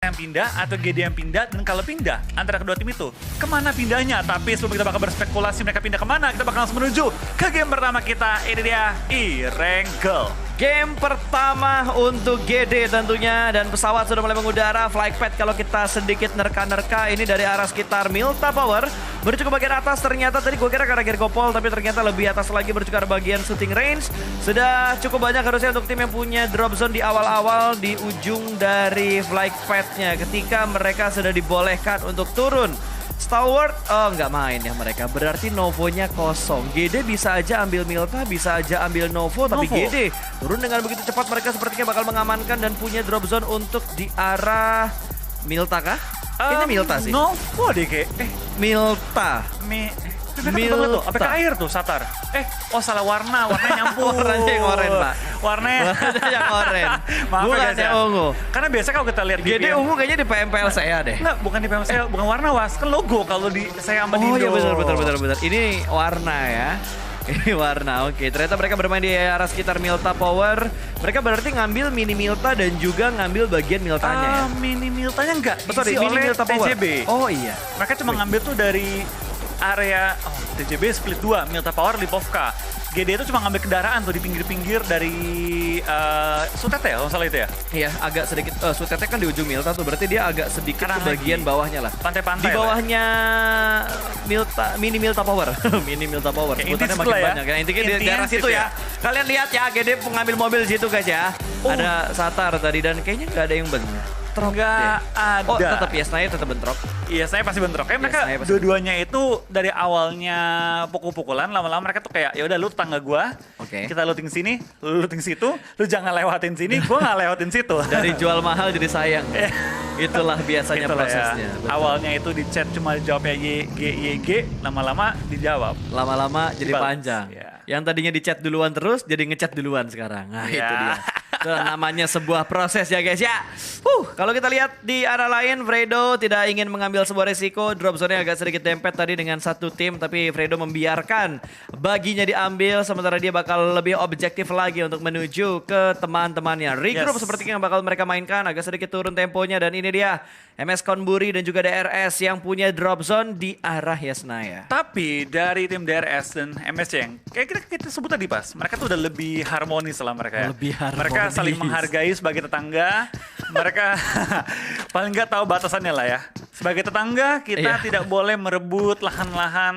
yang pindah atau GD yang pindah, dan kalau pindah antara kedua tim itu kemana pindahnya. Tapi sebelum kita bakal berspekulasi mereka pindah kemana, kita bakal langsung menuju ke game pertama kita. Ini dia E-Wrangle. Game pertama untuk GD tentunya, dan pesawat sudah mulai mengudara. Flight pad kalau kita sedikit nerka-nerka ini dari arah sekitar Milta Power menuju ke bagian atas. Ternyata tadi gue kira karena Gergopol, tapi ternyata lebih atas lagi menuju ke bagian shooting range. Sudah cukup banyak harusnya untuk tim yang punya drop zone di awal-awal di ujung dari flight padnya ketika mereka sudah dibolehkan untuk turun. Stalwart, oh nggak main ya mereka. Berarti Novonya kosong. GD bisa aja ambil Milta, bisa aja ambil Novo. Tapi GD turun dengan begitu cepat. Mereka sepertinya bakal mengamankan dan punya drop zone untuk di arah Milta kah? Ini Milta sih. Novo deh kayak. Milta. Milta. Apakah air tuh, Satar? Salah warna nyampur. Warnanya yang oranye, Pak. Warnanya yang oranye. Maaf bukan ya guys yang ya. ungu. Karena biasa kalau kita lihat GD ungu kayaknya di PMPL saya deh. Enggak, bukan di PMPL saya, bukan warna was, kan logo kalau di saya sama Dindo. Oh iya benar. Ini warna ya. Ini warna, oke. Ternyata mereka bermain di arah sekitar Milta Power. Mereka berarti ngambil mini Milta dan juga ngambil bagian Miltanya ya? Mini Miltanya enggak, sorry, diisi mini oleh Milta Power. TJB. Oh iya. Mereka cuma ngambil tuh dari area TJB split 2, Milta Power, Lipovka. GD itu cuma ngambil kendaraan tuh di pinggir-pinggir dari Sutete kalau salah itu ya? Iya, agak sedikit. Sutete kan di ujung Milta tuh, berarti dia agak sedikit Kanan ke bagian lagi. bawahnya lah. Pantai-pantai Di bawahnya mini Milta Power. Mini Milta Power. Sebutannya makin ya. banyak. Nah, intinya di Intinya daerah situ ya. Kalian lihat ya, GD mengambil mobil di situ guys ya. Ada Satar tadi dan kayaknya nggak ada yang bentrok. Nggak ada. Oh, tetap Yesnaya tetap bentrok. Iya, saya pasti bentrok. Kayak mereka Yesnaya pasti dua-duanya itu dari awalnya pukul-pukulan, lama-lama mereka tuh kayak ya udah lu tetangga gua. Oke. Kita looting sini, lu looting situ, lu jangan lewatin sini, gua nggak lewatin situ. Dari jual mahal jadi sayang. Itulah biasanya Itulah ya. prosesnya. Betul. Awalnya itu di chat cuma dijawabnya YG, lama-lama dijawab. Lama-lama jadi Dibalas. panjang. Ya. Yang tadinya di chat duluan terus jadi ngechat duluan sekarang. Nah, Ya. itu dia. Itu namanya sebuah proses ya guys ya. Kalau kita lihat di arah lain, Fredo tidak ingin mengambil sebuah resiko. Drop zone-nya agak sedikit dempet tadi dengan satu tim, tapi Fredo membiarkan baginya diambil, sementara dia bakal lebih objektif lagi untuk menuju ke teman-temannya. Regroup seperti yang bakal mereka mainkan, agak sedikit turun temponya, dan ini dia MS Konburi dan juga DRS yang punya drop zone di arah Yesnaya. Tapi dari tim DRS dan MSC yang kayak kita sebut tadi pas, mereka tuh udah lebih harmonis lah mereka ya. Lebih harmonis. Mereka saling menghargai sebagai tetangga. Mereka paling nggak tahu batasannya lah ya. Sebagai tetangga kita tidak boleh merebut lahan-lahan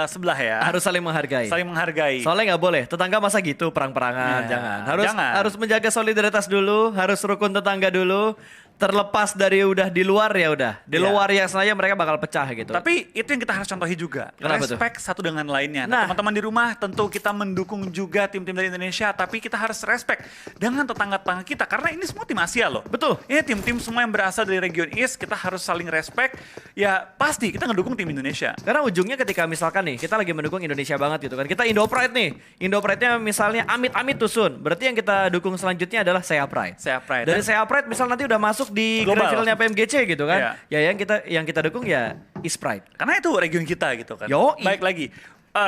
sebelah ya. Harus saling menghargai. Saling menghargai. Soalnya nggak boleh, tetangga masa gitu perang-perangan, jangan. Jangan. Harus menjaga solidaritas dulu, harus rukun tetangga dulu. Terlepas dari udah di luar ya udah. Di luar Yesnaya mereka bakal pecah gitu. Tapi itu yang kita harus contohi juga. Kenapa Respect satu dengan lainnya. Nah, teman-teman di rumah tentu kita mendukung juga tim-tim dari Indonesia, tapi kita harus respect dengan tetangga-tetangga kita karena ini semua tim Asia loh. Betul. Ini tim-tim semua yang berasal dari region East, kita harus saling respect. Ya pasti kita ngedukung tim Indonesia. Karena ujungnya ketika misalkan nih, kita lagi mendukung Indonesia banget gitu kan. Kita Indo Pride nih. Indo Pride-nya misalnya amit-amit tusun. Berarti yang kita dukung selanjutnya adalah Sea Pride. Sea Pride. Dari Sea Pride misal nanti udah masuk di Global. grand finalnya PMGC gitu kan. Ya yang kita dukung ya East Pride. Karena itu region kita gitu kan. Yoi. Baik lagi,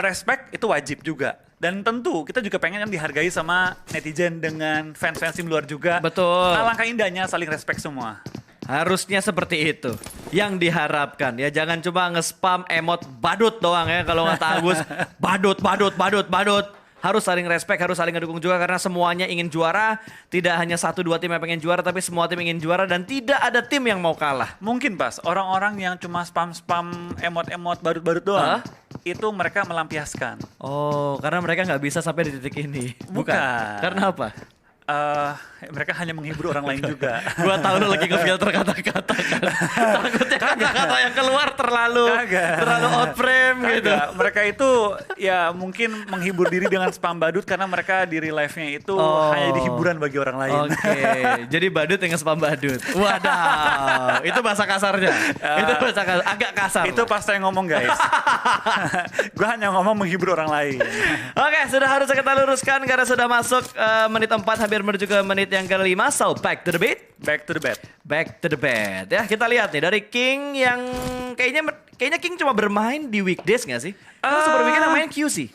respect itu wajib juga. Dan tentu kita juga pengen yang dihargai sama netizen dengan fans-fans tim luar juga. Betul. Alangkah indahnya saling respect semua. Harusnya seperti itu yang diharapkan ya, jangan cuma nge-spam emot badut doang ya kalau kata Agus. badut. Harus saling respect, harus saling ngedukung juga karena semuanya ingin juara. Tidak hanya 1-2 tim yang pengen juara, tapi semua tim ingin juara dan tidak ada tim yang mau kalah. Mungkin pas orang-orang yang cuma spam-spam emot-emot badut-badut doang, itu mereka melampiaskan. Oh, karena mereka nggak bisa sampai di titik ini. Bukan. Karena apa? Mereka hanya menghibur orang lain juga. Gua tahu lu lagi nge-filter kata-kata kan. Takutnya kata-kata yang keluar terlalu out frame gitu. Mereka itu ya mungkin menghibur diri dengan spam badut karena mereka di real life-nya itu hanya di hiburan bagi orang lain. Oke. Jadi badut yang spam badut. Wadaw. Itu bahasa kasarnya. Itu bahasa agak kasar. Itu pas saya ngomong guys. Gue hanya ngomong menghibur orang lain. Oke, sudah harus kita luruskan karena sudah masuk menit 4 hampir menuju ke menit yang ke-5. So, back to the beat. Back to the bed. Back to the bed. Ya, kita lihat nih dari King yang kayaknya King cuma bermain di weekdays nggak sih? Karena super weekend yang main QC.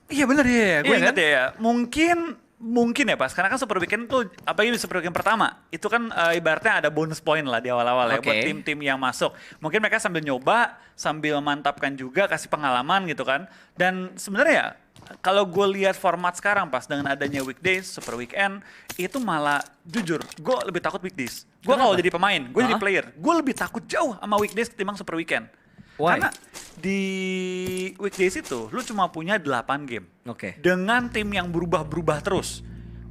Iya bener ya, gue Iya ingat kan? ya. Mungkin mungkin ya Pas, karena kan Super Weekend tuh, apalagi di Super Weekend pertama, itu kan ibaratnya ada bonus point lah di awal-awal ya Oke. buat tim-tim yang masuk. Mungkin mereka sambil nyoba, sambil memantapkan juga, kasih pengalaman gitu kan. Dan sebenarnya ya, kalau gue lihat format sekarang Pas, dengan adanya weekdays, Super Weekend, itu malah jujur, gue lebih takut weekdays. Gue kalau jadi pemain, gue jadi player, gue lebih takut jauh sama weekdays ketimbang Super Weekend. Why? Karena di weekdays itu lu cuma punya 8 game. Oke. Dengan tim yang berubah-berubah terus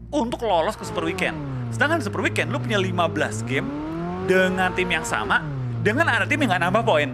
untuk lolos ke Super Weekend. Sedangkan di Super Weekend lu punya 15 game dengan tim yang sama dengan ada tim yang nggak nambah poin.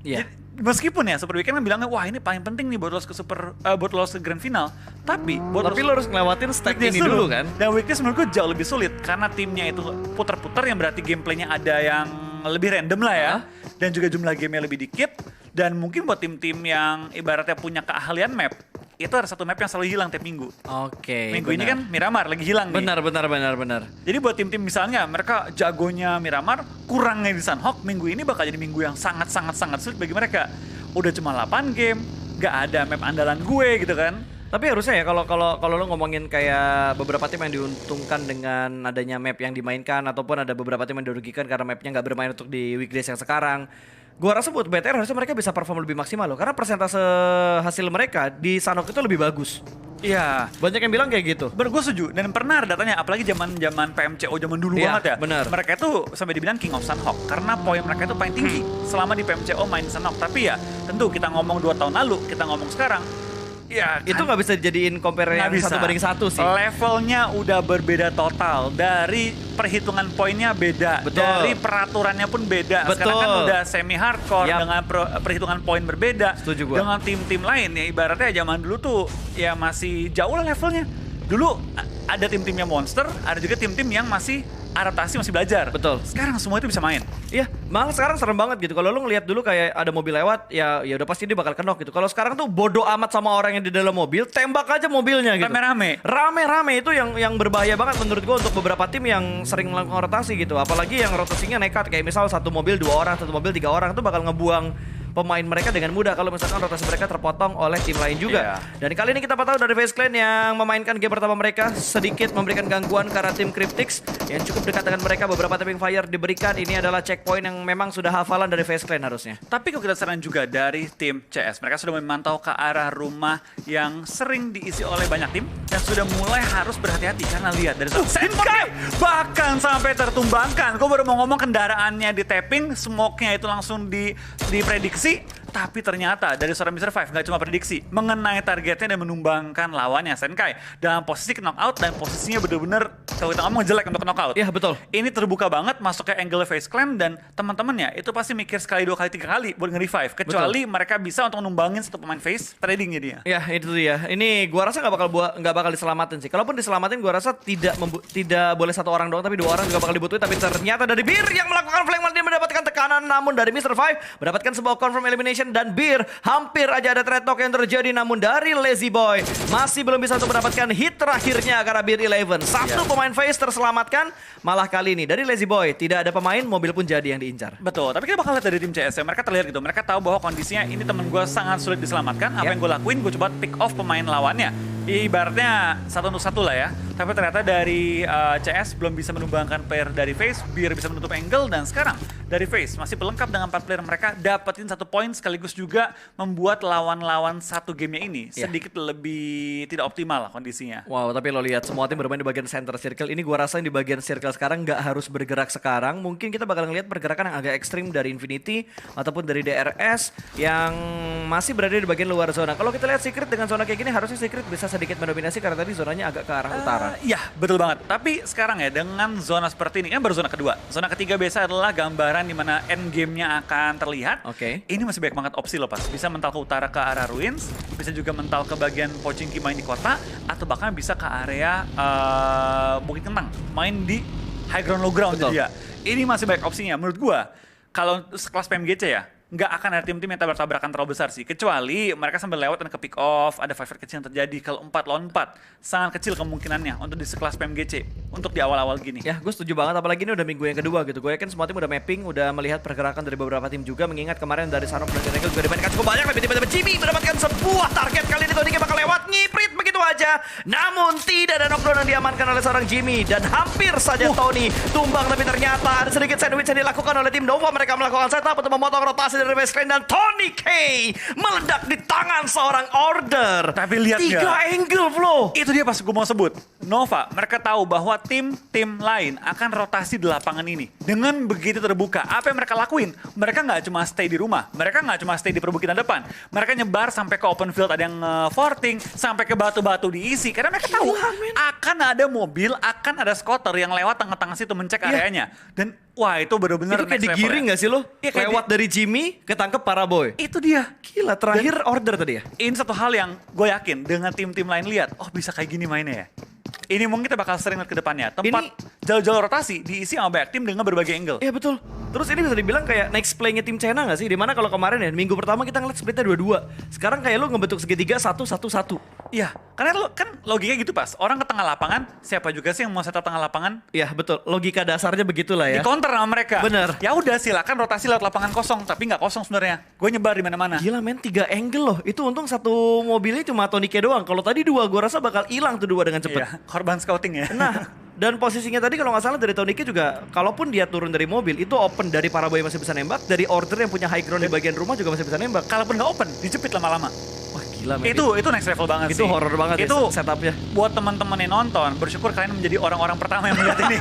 Iya. Jadi, meskipun ya Super Weekend kan bilangnya wah ini paling penting nih buat lolos ke buat lolos ke Grand Final. Tapi Tapi lo harus ngelewatin step weekdays ini dulu kan? Dan weekdays menurut gue jauh lebih sulit karena timnya itu putar-putar yang berarti gameplaynya ada yang lebih random lah ya. Dan juga jumlah gamenya lebih dikit. Dan mungkin buat tim-tim yang ibaratnya punya keahlian map, itu ada satu map yang selalu hilang tiap minggu. Oke. Minggu ini kan Miramar lagi hilang nih. Benar. Jadi buat tim-tim misalnya mereka jagonya Miramar, kurangnya di Sunhawk, minggu ini bakal jadi minggu yang sangat sulit bagi mereka. Udah cuma 8 game, gak ada map andalan gue gitu kan. Tapi harusnya ya kalau lo ngomongin kayak beberapa tim yang diuntungkan dengan adanya map yang dimainkan ataupun ada beberapa tim yang dirugikan karena mapnya nggak bermain untuk di weekdays yang sekarang. Gua rasa buat BTR harusnya mereka bisa perform lebih maksimal loh karena persentase hasil mereka di Sanhok itu lebih bagus. Iya. Banyak yang bilang kayak gitu. Gue setuju dan pernah ada datanya apalagi zaman PMCO zaman dulu Iya, banget ya. benar. Mereka itu sampai dibilang King of Sunhawk karena poin mereka itu paling tinggi selama di PMCO main Sunhawk. Tapi ya tentu kita ngomong 2 tahun lalu, kita ngomong sekarang. Ya, Itu nggak bisa dijadiin compare yang nggak bisa. 1-1 sih. Levelnya udah berbeda total. Dari perhitungan poinnya beda. Betul. Dari peraturannya pun beda. Betul. Sekarang kan udah semi hardcore Yap. dengan perhitungan poin berbeda. Setuju gua. Dengan tim-tim lain ya ibaratnya zaman dulu tuh ya masih jauh lah levelnya. Dulu ada tim-timnya monster, ada juga tim-tim yang masih adaptasi, masih belajar. Betul. Sekarang semua itu bisa main. Iya, malah sekarang serem banget gitu. Kalau lu ngelihat dulu kayak ada mobil lewat, ya udah pasti dia bakal kenok gitu. Kalau sekarang tuh bodo amat sama orang yang di dalam mobil, tembak aja mobilnya gitu. Rame-rame itu yang berbahaya banget menurut gua untuk beberapa tim yang sering melakukan rotasi gitu. Apalagi yang rotasinya nekat kayak misal satu mobil 2 orang, satu mobil 3 orang itu bakal ngebuang pemain mereka dengan mudah kalau misalkan rotasi mereka terpotong oleh tim lain juga. Dan kali ini kita tahu dari FaZe Clan yang memainkan game pertama mereka sedikit memberikan gangguan ke arah tim Cryptix yang cukup dekat dengan mereka. Beberapa tapping fire diberikan. Ini adalah checkpoint yang memang sudah hafalan dari FaZe Clan harusnya. Tapi kalau kita saran juga dari tim CS, mereka sudah memantau ke arah rumah yang sering diisi oleh banyak tim dan sudah mulai harus berhati-hati karena lihat dari Senkai bahkan sampai tertumbangkan. Gue baru mau ngomong kendaraannya di tapping, smoke-nya itu langsung diprediksi. Tapi ternyata dari seorang Mr. Five nggak cuma prediksi, mengenai targetnya dan menumbangkan lawannya Senkai dalam posisi knockout dan posisinya bener-bener kalau kita ngomong jelek untuk knockout. Iya betul. Ini terbuka banget masuk ke angle FaZe Clan dan teman-temannya itu pasti mikir sekali, 2 kali, 3 kali buat nge-revive. Kecuali mereka bisa untuk numbangin satu pemain FaZe trading jadinya. Ya itu dia. Ini gua rasa nggak bakal diselamatin sih. Kalaupun diselamatin, gua rasa tidak boleh 1 orang doang, tapi 2 orang juga bakal dibutuhin. Tapi ternyata dari Bir yang melakukan flank dia mendapatkan tekanan, namun dari Mr. Five mendapatkan sebuah confirm elimination dan Bir hampir aja ada trade talk yang terjadi, namun dari Lazy Boy masih belum bisa untuk mendapatkan hit terakhirnya karena Bir 11. Satu pemain FaZe terselamatkan, malah kali ini dari Lazy Boy tidak ada pemain, mobil pun jadi yang diincar. Betul, tapi kita bakal lihat dari tim CS ya, mereka terlihat gitu, mereka tahu bahwa kondisinya ini temen gue sangat sulit diselamatkan. Apa yang gue lakuin, gue coba pick off pemain lawannya. Ibaratnya 1 untuk 1 lah ya. Tapi ternyata dari CS belum bisa menumbangkan player dari FaZe, Bir bisa menutup angle, dan sekarang dari FaZe masih pelengkap dengan 4 player mereka dapetin 1 poin sekaligus juga membuat lawan-lawan satu gamenya ini sedikit lebih tidak optimal lah kondisinya. Wow, tapi lo lihat semua tim bermain di bagian center circle. Ini gua rasa di bagian circle sekarang nggak harus bergerak sekarang. Mungkin kita bakal ngelihat pergerakan yang agak ekstrim dari Infinity ataupun dari DRS yang masih berada di bagian luar zona. Kalau kita lihat Secret dengan zona kayak gini, harusnya Secret bisa sedikit mendominasi karena tadi zonanya agak ke arah utara. Iya, betul banget. Tapi sekarang ya dengan zona seperti ini, kan baru zona kedua. Zona ketiga biasa adalah gambaran di mana end game-nya akan terlihat. Oke. Ini masih banyak banget opsi loh pas. Bisa mental ke utara ke arah Ruins, bisa juga mental ke bagian Pochinki main di kota, atau bahkan bisa ke area Bukit Kentang, main di high ground low ground jadi ya. Ini masih banyak opsinya. Menurut gua, kalau sekelas PMGC ya, nggak akan ada tim-tim yang tabrak-tabrakan terlalu besar sih. Kecuali mereka sambil lewat dan ke pick off, ada fight kecil yang terjadi. Kalau 4 lawan 4, sangat kecil kemungkinannya untuk di sekelas PMGC, untuk di awal-awal gini. Ya, gue setuju banget, apalagi ini udah minggu yang kedua gitu. Gue yakin semua tim udah mapping, udah melihat pergerakan dari beberapa tim juga. Mengingat kemarin dari Sanhok dan Jericho juga dimainkan cukup banyak, tapi tiba-tiba Jimmy mendapatkan sebuah target. Kali ini Tony bakal lewat. ngiprit begitu aja. Namun tidak ada knockdown yang diamankan oleh seorang Jimmy. Dan hampir saja Tony tumbang, tapi ternyata ada sedikit sandwich yang dilakukan oleh tim Nova. Mereka melakukan setup untuk memotong rotasi dari baseline. Dan Tony K meledak di tangan seorang Order. Tapi lihat 3 angle, Flo. Itu dia pas gue mau sebut. Nova, mereka tahu bahwa tim-tim lain akan rotasi di lapangan ini. Dengan begitu terbuka, apa yang mereka lakuin? Mereka nggak cuma stay di rumah. Mereka nggak cuma stay di perbukitan depan. Mereka nyebar sampai ke open field, ada yang forting, sampai ke batu-batu diisi. Karena mereka tahu akan ada mobil, akan ada skuter yang lewat tengah-tengah situ mencek areanya. Dan wah, itu benar-benar Itu kayak digiring gak sih lo? Iya, kayak Lewat dari Jimmy, ketangkep Paraboy. Itu dia. Gila, terakhir Order tadi ya? Ini satu hal yang gue yakin dengan tim-tim lain lihat, oh bisa kayak gini mainnya ya. Ini mungkin kita bakal sering lihat ke depannya. Tempat jalur-jalur rotasi diisi sama banyak tim dengan berbagai angle. Iya betul. Terus ini bisa dibilang kayak next play-nya tim China gak sih? Dimana kalau kemarin ya, minggu pertama kita ngeliat splitnya 2-2. Sekarang kayak lu ngebentuk segitiga 1-1-1. Iya, karena lo kan logikanya gitu pas. Orang ke tengah lapangan, siapa juga sih yang mau setup tengah lapangan? Iya betul, logika dasarnya begitulah ya. Di counter sama mereka. Bener. Ya udah silakan rotasi lewat lapangan kosong, tapi nggak kosong sebenarnya. Gue nyebar di mana-mana. Gila men, 3 angle loh. Itu untung satu mobilnya cuma Tony K doang. Kalau tadi 2, gue rasa bakal hilang tuh 2 dengan cepet. Iya, korban scouting ya. Nah, dan posisinya tadi kalau nggak salah dari Tony K juga, kalaupun dia turun dari mobil, itu open dari Paraboy masih bisa nembak, dari Order yang punya high ground di bagian rumah juga masih bisa nembak. Kalaupun nggak open, dijepit lama-lama. Wah gila men. Itu next level banget sih. Itu horror banget itu ya setupnya. Buat teman-teman yang nonton, bersyukur kalian menjadi orang-orang pertama yang melihat ini.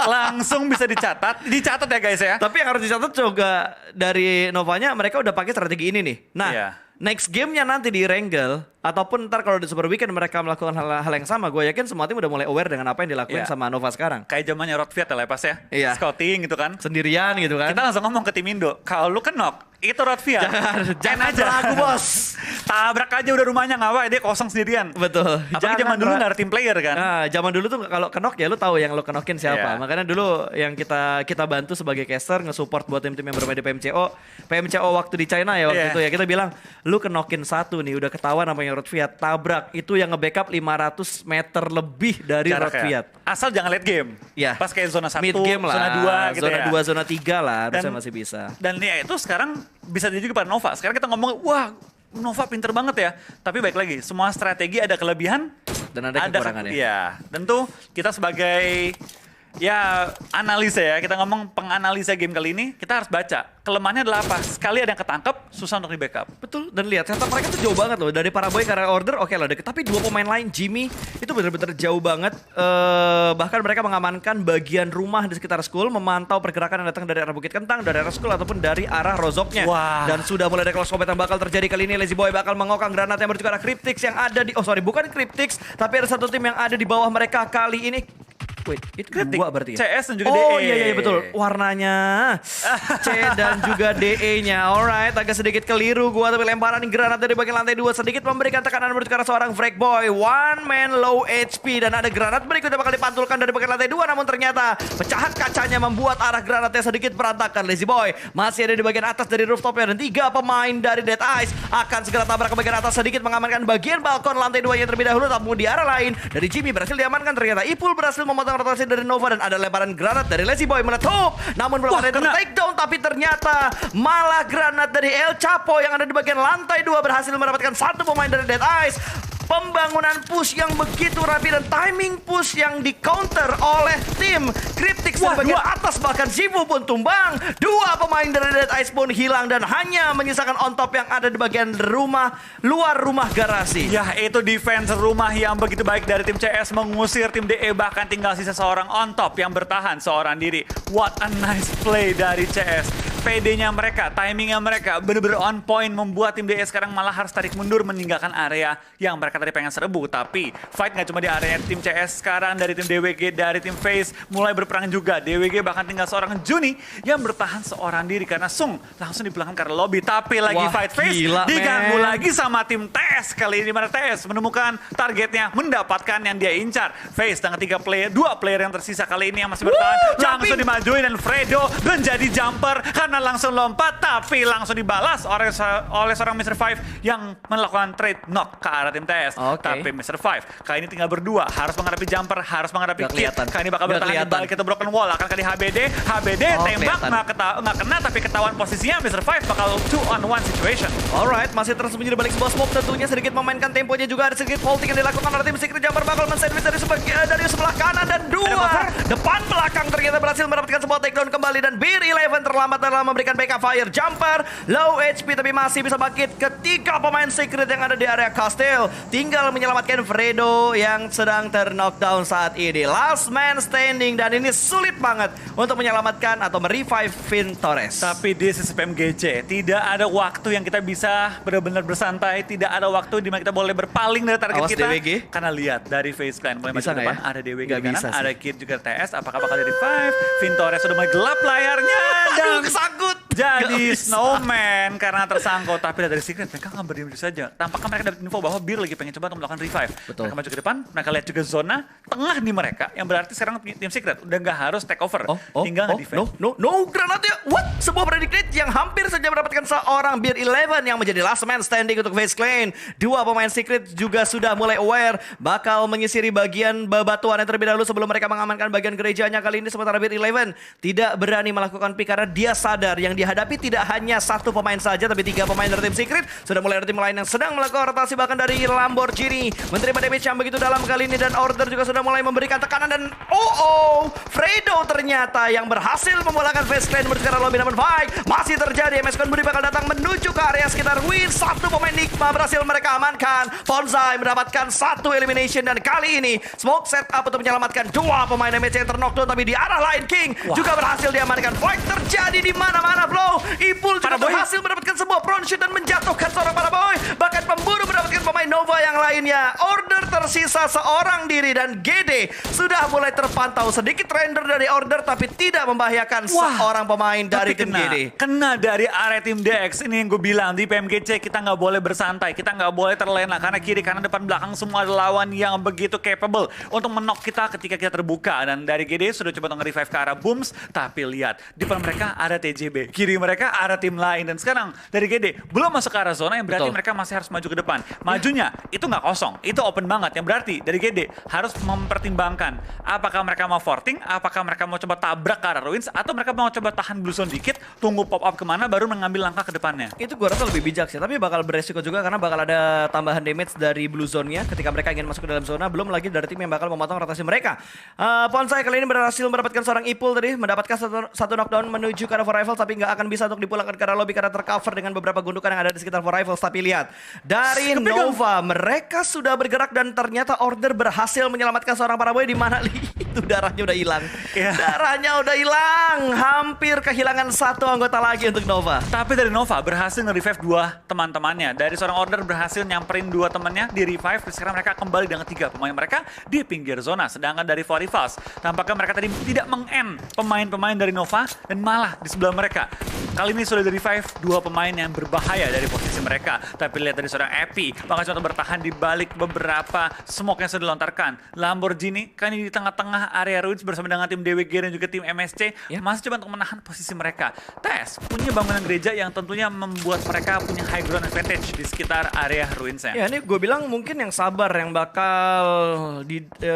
Langsung bisa dicatat ya guys ya. Tapi yang harus dicatat juga dari Novanya, mereka udah pakai strategi ini nih. Nah, Iya. next gamenya nanti di Wrangle, ataupun ntar kalau di Super Weekend mereka melakukan hal yang sama, gue yakin semua tim udah mulai aware dengan apa yang dilakukan Iya. sama Nova sekarang. Kayak zamannya Rodviat ya pas ya. Iya. Scouting gitu kan. Sendirian gitu kan. Kita langsung ngomong ke tim Indo, kalau lu kenok, itu Rodviat. Jangan ragu bos. Tabrak aja udah rumahnya, nggak apa, dia kosong sendirian. Betul. Apalagi zaman dulu nggak ada tim player kan. Nah, zaman dulu tuh kalau kenok ya lu tahu yang lu kenokin siapa. Iya. Makanya dulu yang kita bantu sebagai caster nge-support buat tim-tim yang bermain di PMCO waktu di China ya waktu Iya. itu ya. Kita bilang, lu kenokin satu nih udah ketahuan namanya Rodviat, tabrak. Itu yang nge-backup 500 meter lebih dari Rodviat. Asal jangan late game. Ya. Pas kayak zona 1, Mid game lah, zona 2 gitu zona ya. 2, zona 3 lah, harusnya Dan- masih bisa. Dan ya itu sekarang bisa jadi juga pada Nova. Sekarang kita ngomong, wah Nova pinter banget ya. Tapi baik lagi, semua strategi ada kelebihan. Dan ada kekurangannya. Iya, tentu kita sebagai ya analisa ya, kita ngomong penganalisa game kali ini, kita harus baca. Kelemahannya adalah apa? Sekali ada yang ketangkep, susah untuk di backup. Betul, dan lihat setup mereka tuh jauh banget loh. Dari Paraboy ke area Order, oke lah deket. Tapi 2 pemain lain, Jimmy, itu benar-benar jauh banget. Bahkan mereka mengamankan bagian rumah di sekitar school, memantau pergerakan yang datang dari arah Bukit Kentang, dari arah school, ataupun dari arah Rozoknya. Wah. Dan sudah mulai ada close combat yang bakal terjadi kali ini. Lazy Boy bakal mengokang granat yang menuju ke arah Cryptix yang ada di... Oh sorry, bukan Cryptix, tapi ada satu tim yang ada di bawah mereka kali ini. Wait, itu Cryptic, 2 berarti ya? CS dan juga Oh DE. iya betul, warnanya C dan juga DE-nya. Alright, agak sedikit keliru gua, tapi lemparan granat dari bagian lantai 2 sedikit memberikan tekanan menuju ke arah seorang Frag Boy. One man low HP, dan ada granat berikutnya bakal dipantulkan dari bagian lantai 2, namun ternyata pecahan kacanya membuat arah granatnya sedikit berantakan. Lazy Boy masih ada di bagian atas dari rooftopnya, dan 3 pemain dari Dead Eyes akan segera tabrak ke bagian atas, sedikit mengamankan bagian balkon lantai 2 yang terlebih dahulu. Namun di arah lain dari Jimmy berhasil diamankan, ternyata Ipul berhasil memotong rotasi dari Nova, dan ada lemparan granat dari Lazy Boy meletup. Namun belum ada yang takedown, tapi ternyata malah granat dari El Chapo yang ada di bagian lantai 2 berhasil mendapatkan 1 pemain dari Dead Eyes. Pembangunan push yang begitu rapi dan timing push yang di counter oleh tim Cryptix di bagian atas, bahkan Zivu pun tumbang. 2 pemain dari Dead Eyes pun hilang, dan hanya menyisakan on top yang ada di bagian rumah, luar rumah garasi. Ya, itu defense rumah yang begitu baik dari tim CS mengusir tim DE, bahkan tinggal sisa seorang on top yang bertahan seorang diri. What a nice play dari CS. PD-nya mereka, timingnya mereka bener-bener on point, membuat tim DE sekarang malah harus tarik mundur meninggalkan area yang mereka tadi pengen serbu. Tapi fight nggak cuma di area tim CS, sekarang dari tim DWG, dari tim FaZe mulai berperang juga. DWG bahkan tinggal seorang Juni yang bertahan seorang diri karena Sung langsung dipulangkan ke lobby. Tapi lagi fight FaZe diganggu lagi sama tim TS. Kali ini mana TS menemukan targetnya, mendapatkan yang dia incar. FaZe dengan 2 player yang tersisa kali ini yang masih bertahan langsung dimajuin, dan Fredo menjadi jumper karena Zona langsung lompat, tapi langsung dibalas oleh seorang Mr. Five yang melakukan trade knock ke arah tim TS. Tapi Mr. Five kali ini tinggal berdua, harus menghadapi jumper, harus menghadapi Kid. Kali ini bakal bertahan di balik itu broken wall, akan kali HBD tembak nggak kena, tapi ketahuan posisinya Mr. Five bakal 2-on-1 situation. Alright, masih tersembunyi di balik sebuah smoke, tentunya sedikit memainkan temponya juga, ada sedikit vaulting yang dilakukan oleh tim Secret. Jumper bakal men-sandwich dari sebelah kanan dan dua depan belakang ternyata berhasil mendapatkan sebuah takedown kembali, dan Beer 11 terlambat dalam memberikan backup fire. Jumper low HP tapi masih bisa bangkit. Ketiga pemain Secret yang ada di area Castle tinggal menyelamatkan Fredo yang sedang ter-knockdown saat ini. Last man standing, dan ini sulit banget untuk menyelamatkan atau merevive Vin Torres. Tapi di sisi PMGC tidak ada waktu yang kita bisa benar-benar bersantai, tidak ada waktu di mana kita boleh berpaling dari target kita. DWG. Karena lihat dari face plan mulai masuk depan, ada DWG Gak kanan, bisa sih. ada Kid juga TS. Apakah bakal jadi 5? Vin Torres sudah mulai gelap layarnya dan kesangkut. jadi snowman karena tersangkut. Tapi dari Secret mereka nggak berdiri saja. Tampaknya mereka dapat info bahwa Bir lagi pengen coba untuk melakukan revive. Mereka maju ke depan, mereka lihat juga zona tengah di mereka, yang berarti sekarang tim Secret udah nggak harus take over, tinggal nge-defense. No, granatnya, what? Sebuah predicate yang hampir saja mendapatkan seorang Beer 11 yang menjadi last man standing untuk FaZe Clan. Dua pemain Secret juga sudah mulai aware, bakal menyisiri bagian bebatuan yang terlebih dahulu sebelum mereka mengamankan bagian gerejanya. Kali ini sementara Beer 11 tidak berani melakukan pick karena dia sadar yang dihadapi tidak hanya satu pemain saja, tapi tiga pemain dari tim Secret. Sudah mulai ada tim lain yang sedang melakukan rotasi, bahkan dari Lamborghini menerima damage yang begitu dalam kali ini, dan Order juga sudah mulai memberikan tekanan, dan Fredo ternyata yang berhasil membolakkan FaZe Clan menuju ke arah lobby, namun fight masih terjadi. MS Konburi bakal datang menuju ke area sekitar Win. Satu pemain Nigma berhasil mereka amankan. Fonzai mendapatkan satu elimination, dan kali ini smoke setup untuk menyelamatkan dua pemain MSC yang terknockdown, tapi di arah lain King juga berhasil diamankan. Fight terjadi di mana-mana, bro. Ipul juga berhasil mendapatkan sebuah prone shoot dan menjatuhkan seorang Paraboy. Bahkan pemburu mendapatkan pemain Nova yang lainnya. Order tersisa seorang diri, dan GD sudah mulai terpantau sedikit render dari Order, tapi tidak membahayakan seorang pemain dari tim GD. Kena dari area tim DX. Ini yang gue bilang, di PMGC kita nggak boleh bersantai, kita nggak boleh terlena, karena kiri kanan depan belakang semua ada lawan yang begitu capable untuk menok kita ketika kita terbuka. Dan dari GD sudah coba untuk nge-revive ke arah Booms, tapi lihat di depan mereka ada TJB, kiri mereka ada tim lain, dan sekarang dari GD belum masuk ke arah zona, yang berarti mereka masih harus maju ke depan. Majunya itu nggak kosong, itu open banget, yang berarti dari GD harus mempertimbangkan apakah mereka mau forting, apakah mereka mau coba tabrak ke arah Ruins, atau mereka mau coba tahan blue zone dikit, tunggu pop up kemana baru mengambil langkah ke depannya. Itu gue rasa lebih bijak sih, tapi bakal beresiko juga karena bakal ada tambahan damage dari blue zone-nya ketika mereka ingin masuk ke dalam zona, belum lagi dari tim yang bakal memotong rotasi mereka. Ponsai kali ini berhasil mendapatkan seorang Ipul tadi, mendapatkan satu knockdown menuju ke arah For Rifles, tapi nggak akan bisa untuk dipulangkan ke arah lobby karena tercover dengan beberapa gundukan yang ada di sekitar For Rifles. Tapi lihat, dari Nova mereka sudah bergerak, dan ternyata Order berhasil menyelamatkan seorang Paraboy, di mana itu darahnya udah hilang. Darahnya udah hilang, hampir kehilangan satu anggota lagi untuk Nova. Tapi dari Nova berhasil nge-revive dua teman-temannya. Dari seorang Order berhasil nyamperin dua temannya di revive. Sekarang mereka kembali dengan tiga pemain mereka di pinggir zona. Sedangkan dari For Rifles, tampaknya mereka tadi tidak meng-end pemain-pemain dari Nova, dan malah di sebelah mereka kali ini sudah di-revive dua pemain yang berbahaya dari posisi mereka. Tapi lihat dari seorang Epi, bakal coba bertahan di balik beberapa smoke yang sudah dilontarkan. Lamborghini kan ini di tengah-tengah area Ruins bersama dengan tim DWG dan juga tim MSC masih coba untuk menahan posisi mereka. TS punya bangunan gereja yang tentunya membuat mereka punya high ground advantage di sekitar area Ruins-nya. Ya, ini gue bilang mungkin yang sabar yang bakal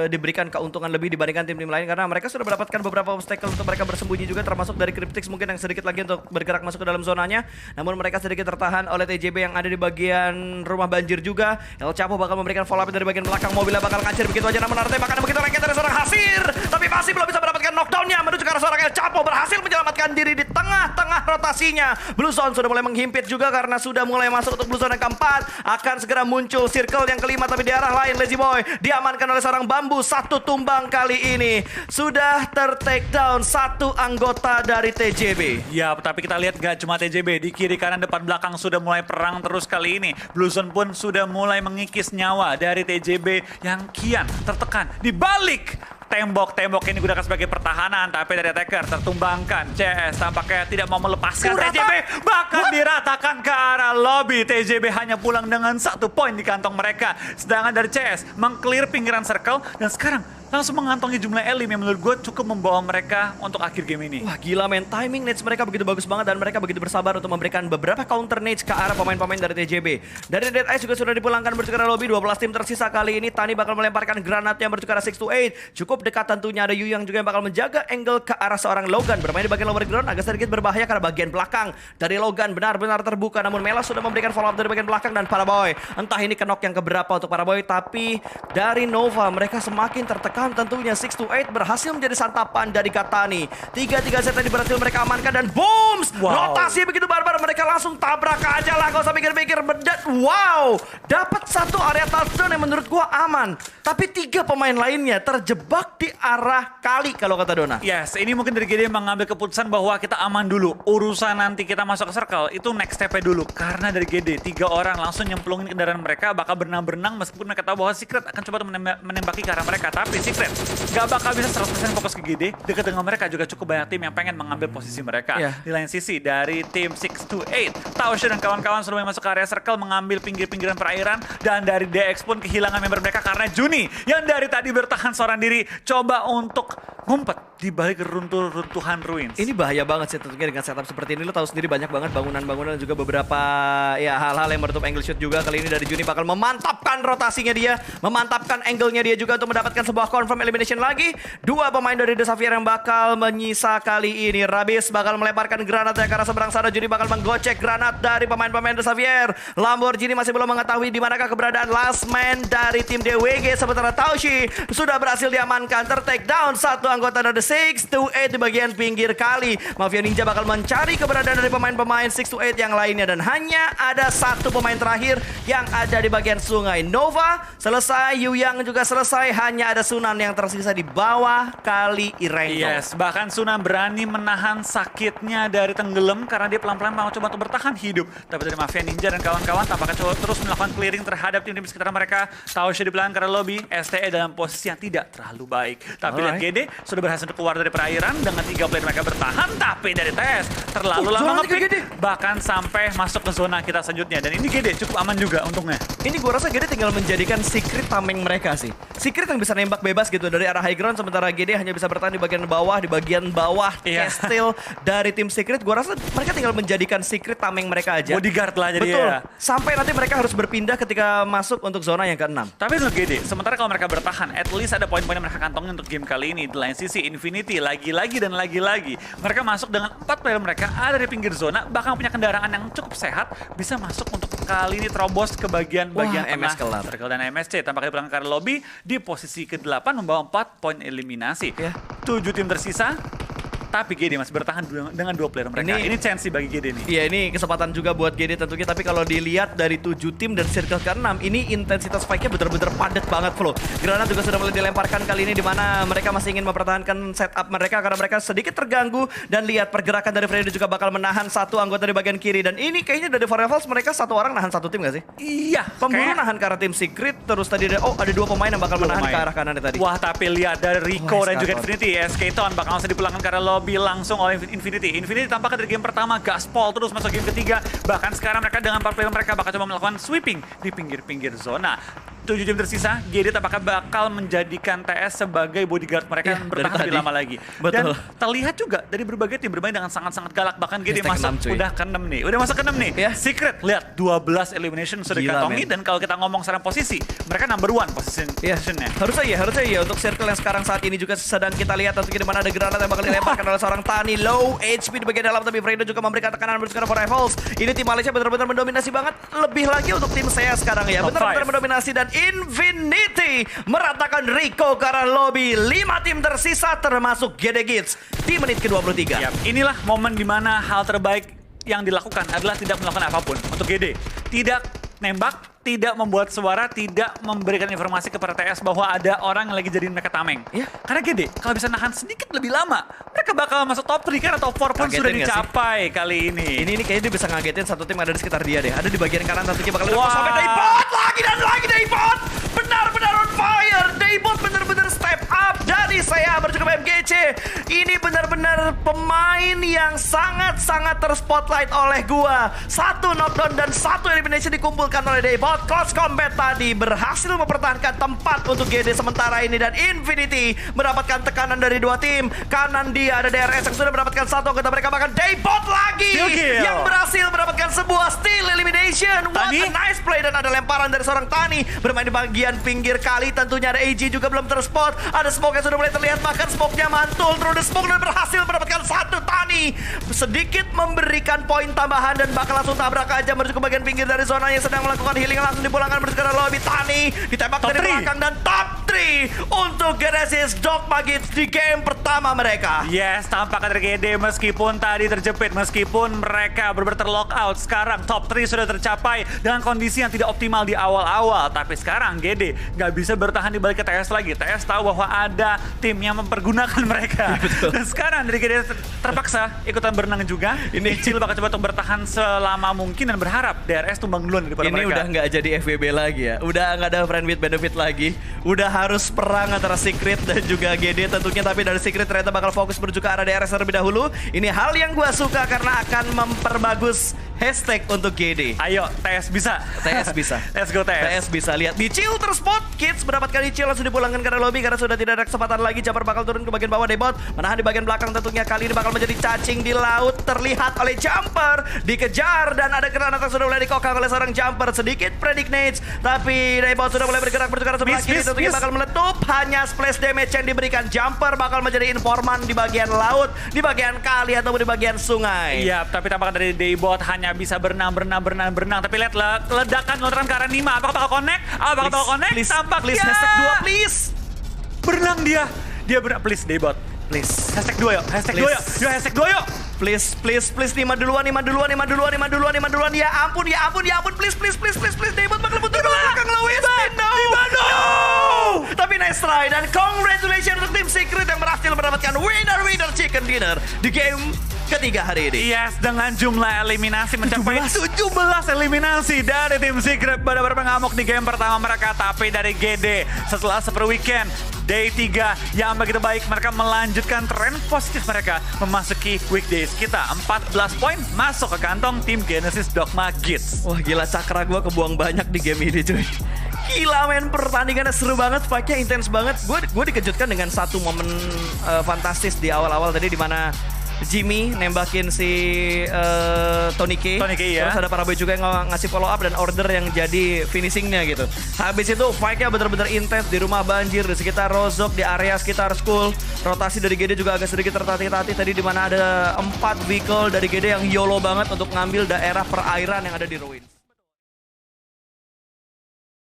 diberikan keuntungan lebih dibandingkan tim-tim lain, karena mereka sudah mendapatkan beberapa obstacle untuk mereka bersembunyi juga, termasuk dari Cryptix mungkin yang sedikit lagi untuk bergerak masuk ke dalam zonanya. Namun mereka sedikit tertahan oleh TJB yang ada di bagian rumah banjir juga. El Chapo bakal memberikan follow up dari bagian belakang, mobilnya bakal ngacir begitu aja, namun Arte bakal begitu lengket dari seorang Hasir, tapi masih belum bisa mendapatkan knockdownnya menuju ke arah seorang El Chapo, berhasil menyelamatkan diri di tengah-tengah rotasinya. Blue Zone sudah mulai menghimpit juga karena sudah mulai masuk untuk Blue Zone yang keempat. Akan segera muncul circle yang kelima, tapi di arah lain Lazy Boy diamankan oleh seorang Bambu. Satu tumbang kali ini sudah ter-take down satu anggota dari TJB. Ya, tapi kita lihat gak cuma TJB, di kiri kanan depan belakang sudah mulai perang terus kali ini. Blue Zone pun sudah mulai mengikis nyawa dari TJB yang kian tertekan di balik tembok-tembok ini digunakan sebagai pertahanan, tapi dari attacker tertumbangkan. CS tampaknya tidak mau melepaskan TJB, bahkan diratakan ke arah lobby. TJB hanya pulang dengan 1 poin di kantong mereka, sedangkan dari CS meng-clear pinggiran circle, dan sekarang langsung mengantongi jumlah elim yang menurut gue cukup membawa mereka untuk akhir game ini. Wah gila men, timing nades mereka begitu bagus banget dan mereka begitu bersabar untuk memberikan beberapa counter nades ke arah pemain-pemain dari TJB. Dari Dead Eyes juga sudah dipulangkan menuju ke arah lobby, 12 tim tersisa kali ini. Tani bakal melemparkan granatnya menuju ke arah 6-8. Cukup dekat tentunya, ada Yu yang juga yang bakal menjaga angle ke arah seorang Logan. Bermain di bagian lower ground agak sedikit berbahaya karena bagian belakang dari Logan benar-benar terbuka. Namun Melas sudah memberikan follow up dari bagian belakang dan Paraboy. Entah ini kenok yang keberapa untuk Paraboy, tapi dari Nova mereka semakin tertekan tentunya. 6-8 berhasil menjadi santapan dari Katani. 3-3 set tadi berhasil mereka amankan dan booms! Wow. Rotasi begitu barbar, mereka langsung tabrak aja lah, gak usah mikir-mikir. Wow, dapat satu area touchdown yang menurut gua aman. Tapi 3 pemain lainnya terjebak di arah kali kalau kata Dona. Yes, ini mungkin dari GD mengambil keputusan bahwa kita aman dulu. Urusan nanti kita masuk ke circle itu next step-nya dulu. Karena dari GD 3 orang langsung nyemplungin kendaraan mereka, bakal berenang-berenang meskipun mereka tahu bahwa Secret akan coba menembaki ke arah mereka. Tapi Secret gak bakal bisa 100% fokus ke GD. Dekat dengan mereka juga cukup banyak tim yang pengen mengambil posisi mereka. Di lain sisi dari tim 6-8, Taoshi dan kawan-kawan sudah masuk ke area circle mengambil pinggir-pinggiran perairan. Dan dari DX pun kehilangan member mereka karena Juni yang dari tadi bertahan seorang diri coba untuk ngumpet di balik runtuhan ruins. Ini bahaya banget sih tentunya dengan setup seperti ini. Lo tahu sendiri banyak banget bangunan-bangunan dan juga beberapa ya hal-hal yang menutup angle shoot juga. Kali ini dari Juni bakal memantapkan rotasinya dia, memantapkan angle-nya dia juga untuk mendapatkan sebuah confirm elimination lagi. 2 pemain dari The Xavier yang bakal menyisa kali ini. Rabis bakal melemparkan granatnya ke arah seberang sana. Juni bakal menggocek granat dari pemain-pemain The Xavier. Lamborghini masih belum mengetahui di manakah keberadaan last man dari tim DWG. Sementara Taoshi sudah berhasil diamankan, ter-take down satu anggota dari 6-8 di bagian pinggir kali. Mafia Ninja bakal mencari keberadaan dari pemain-pemain 6-8 yang lainnya dan hanya ada 1 pemain terakhir yang ada di bagian sungai. Nova selesai, Yu Yang juga selesai, hanya ada Sunan yang tersisa di bawah kali Irengko. Yes, bahkan Sunan berani menahan sakitnya dari tenggelam karena dia pelan-pelan mau coba untuk bertahan hidup. Tapi dari Mafia Ninja dan kawan-kawan tampaknya coba terus melakukan clearing terhadap tim-tim sekitar mereka. Taoshi di belakang karena lobby, STE dalam posisi yang tidak terlalu baik. Tapi lihat GD sudah berhasil untuk keluar dari perairan dengan 3 player mereka bertahan. Tapi dari TS terlalu lama nge-pick, bahkan sampai masuk ke zona kita selanjutnya. Dan ini GD cukup aman juga untungnya. Ini gue rasa GD tinggal menjadikan Secret tameng mereka sih. Secret yang bisa nembak bebas gitu dari arah high ground, sementara GD hanya bisa bertahan di bagian bawah castle dari tim Secret. Gue rasa mereka tinggal menjadikan Secret tameng mereka aja. Bodyguard lah jadi. Betul. Ya. Sampai nanti mereka harus berpindah ketika masuk untuk zona yang ke-6. Tapi untuk GD, sementara kalau mereka bertahan, at least ada poin-poin yang mereka kantongin untuk game kali ini. Di lain sisi, Infinity lagi-lagi dan lagi-lagi. Mereka masuk dengan 4 player mereka ada di pinggir zona, bahkan punya kendaraan yang cukup sehat, bisa masuk untuk kali ini terobos ke bagian tengah. MS kelar. Circle dan MSC tampaknya di belakang karena lobby di posisi ke-8 membawa 4 poin eliminasi. 7 tim tersisa. Tapi GD masih bertahan dengan 2 player mereka. Ini chance bagi GD nih. Iya, ini kesempatan juga buat GD tentunya. Tapi kalau dilihat dari 7 tim dan circle ke-6, ini intensitas fight-nya benar-benar padat banget, Flo. Granat juga sudah mulai dilemparkan kali ini, di mana mereka masih ingin mempertahankan setup mereka karena mereka sedikit terganggu. Dan lihat pergerakan dari Freddy juga bakal menahan 1 anggota di bagian kiri. Dan ini kayaknya dari Forever mereka 1 orang nahan 1 tim gak sih? Iya. Pemburu nahan ke arah tim Secret. Terus tadi ada 2 pemain yang bakal menahan ke arah kanan tadi. Wah, tapi lihat dari Rico dan juga Infinity. SK Ton bakal langsung dipulangkan ke arah lobby langsung oleh Infinity. Infinity tampaknya dari game pertama gaspol terus masuk game ketiga. Bahkan sekarang mereka dengan 4 player mereka bakal coba melakukan sweeping di pinggir-pinggir zona. 7 jam tersisa, GD tampaknya bakal menjadikan TS sebagai bodyguard mereka yang bertahan lebih lama lagi. Betul. Dan terlihat juga dari berbagai tim bermain dengan sangat-sangat galak. Bahkan GD masuk udah ke-6 nih. Udah masuk ke-6 nih. Secret, lihat 12 elimination sudah dikantongi. Dan kalau kita ngomong secara posisi, mereka number 1 positionnya. Harusnya ya untuk circle yang sekarang saat ini juga sedang kita lihat tentunya di mana ada granat yang bakal dilemparkan oleh seorang Tani. Low HP di bagian dalam, tapi Fredo juga memberikan tekanan bersama for Rivals. Ini tim Malaysia benar-benar mendominasi banget. Lebih lagi untuk tim saya sekarang ya. Benar-benar mendominasi dan Infinity meratakan Rico ke arah lobby. 5 tim tersisa termasuk GD Kids di menit ke-23. Yap, inilah momen dimana hal terbaik yang dilakukan adalah tidak melakukan apapun untuk GD. Tidak nembak, tidak membuat suara, tidak memberikan informasi kepada TS bahwa ada orang yang lagi jadiin mereka tameng. Karena GD, kalau bisa nahan sedikit lebih lama, mereka bakal masuk top 3 kan atau 4 pun sudah dicapai kali ini. Ini kayaknya dia bisa ngagetin 1 tim ada di sekitar dia deh. Ada di bagian kanan tentunya bakal sampai Daybot lagi dan lagi Daybot. Benar-benar on fire. Daybot benar-benar step up dari Alisea bercukup MGC. Ini benar-benar pemain yang sangat-sangat terspotlight oleh gua. 1 knockdown dan 1 elimination dikumpulkan oleh Daybot. Close combat tadi berhasil mempertahankan tempat untuk GD sementara ini, dan Infinity mendapatkan tekanan dari 2 tim. Kanan dia ada DRS yang sudah mendapatkan 1 anggota mereka, bahkan Daybot lagi yang berhasil mendapatkan sebuah steal elimination. What a nice play, dan ada lemparan dari seorang Tani bermain di bagian pinggir kali. Tentunya ada AG juga belum terspot. Ada smoke yang sudah mulai terlihat, bahkan smoke-nya mantul through the smoke dan berhasil mendapatkan 1. Tani sedikit memberikan poin tambahan dan bakal langsung tabrak aja menuju ke bagian pinggir dari zona yang sedang melakukan healing. Langsung dipulangkan menuju ke lobby. Tani ditembak dari belakang dan top 3 untuk Genesis Dogma Kids di game pertama mereka. Yes, tampaknya dari GD meskipun tadi terjepit, meskipun mereka benar-benar terlockout, sekarang top 3 sudah tercapai dengan kondisi yang tidak optimal di awal-awal. Tapi sekarang GD nggak bisa bertahan di balik ke TS lagi. TS tahu bahwa ada tim yang mempergunakan mereka. Dan sekarang dari GD terpaksa ikutan berenang juga. Ini Chill bakal coba untuk bertahan selama mungkin dan berharap DRS tumbang duluan daripada ini mereka. Udah nggak jadi FWB lagi ya. Udah nggak ada friend with benefit lagi. Udah harus perang antara Secret dan juga GD tentunya. Tapi dari Secret ternyata bakal fokus menuju ke arah DRS terlebih dahulu. Ini hal yang gue suka karena akan memperbagus hashtag untuk GD. Ayo, TS bisa. TS bisa. Let's go TS. TS bisa. Lihat, Dicil terspot. Kids mendapatkan Dicil langsung dipulangkan ke arah lobby karena sudah tidak ada kesempatan lagi. Jumper bakal turun ke bagian bawah. Daybot menahan di bagian belakang tentunya. Kali ini bakal menjadi cacing di laut. Terlihat oleh Jumper. Dikejar dan ada granat yang sudah mulai dikokang oleh seorang Jumper. Sedikit predict nades. Tapi Daybot sudah mulai bergerak menuju ke arah sebelah kiri. Tentunya bakal meletup. Hanya splash damage yang diberikan. Jumper bakal menjadi informan di bagian laut, di bagian kali ataupun di bagian sungai. Iya, tapi tampaknya dari Daybot hanya bisa berenang. Tapi lihat ledakan lontaran ke arah Nima. Apakah bakal connect? Apakah bakal connect? Tampaknya. Please, hashtag 2, please. Berenang dia. Dia berenang. Please, Daybot. Please. Hashtag 2 yuk. Hashtag 2 yuk. Yuk, hashtag 2 yuk. Please. Nima duluan. Ya ampun. Please. Daybot bakal butuh belakang Lewis. No. Tapi nice try dan congratulations untuk tim Secret yang berhasil mendapatkan winner chicken dinner di game ketiga hari ini. Yes, dengan jumlah eliminasi mencapai 17 eliminasi dari tim Secret. Benar-benar mengamuk di game pertama mereka. Tapi dari GD setelah super weekend Day 3 yang begitu baik, mereka melanjutkan tren positif mereka memasuki weekdays kita. 14 poin masuk ke kantong tim Genesis Dogma Kids. Wah gila, cakra gue kebuang banyak di game ini cuy. Gila men, pertandingannya seru banget, fight-nya intens banget. Gue dikejutkan dengan satu momen fantastis di awal-awal tadi, di mana Jimmy nembakin si Tony K. Ya. Terus ada Paraboy juga yang ngasih follow up dan order yang jadi finishingnya gitu. Habis itu fight-nya benar-benar intens di rumah banjir, di sekitar Rozok, di area sekitar school. Rotasi dari GD juga agak sedikit tertatih-tatih tadi, di mana ada 4 vehicle dari GD yang YOLO banget untuk ngambil daerah perairan yang ada di Ruins.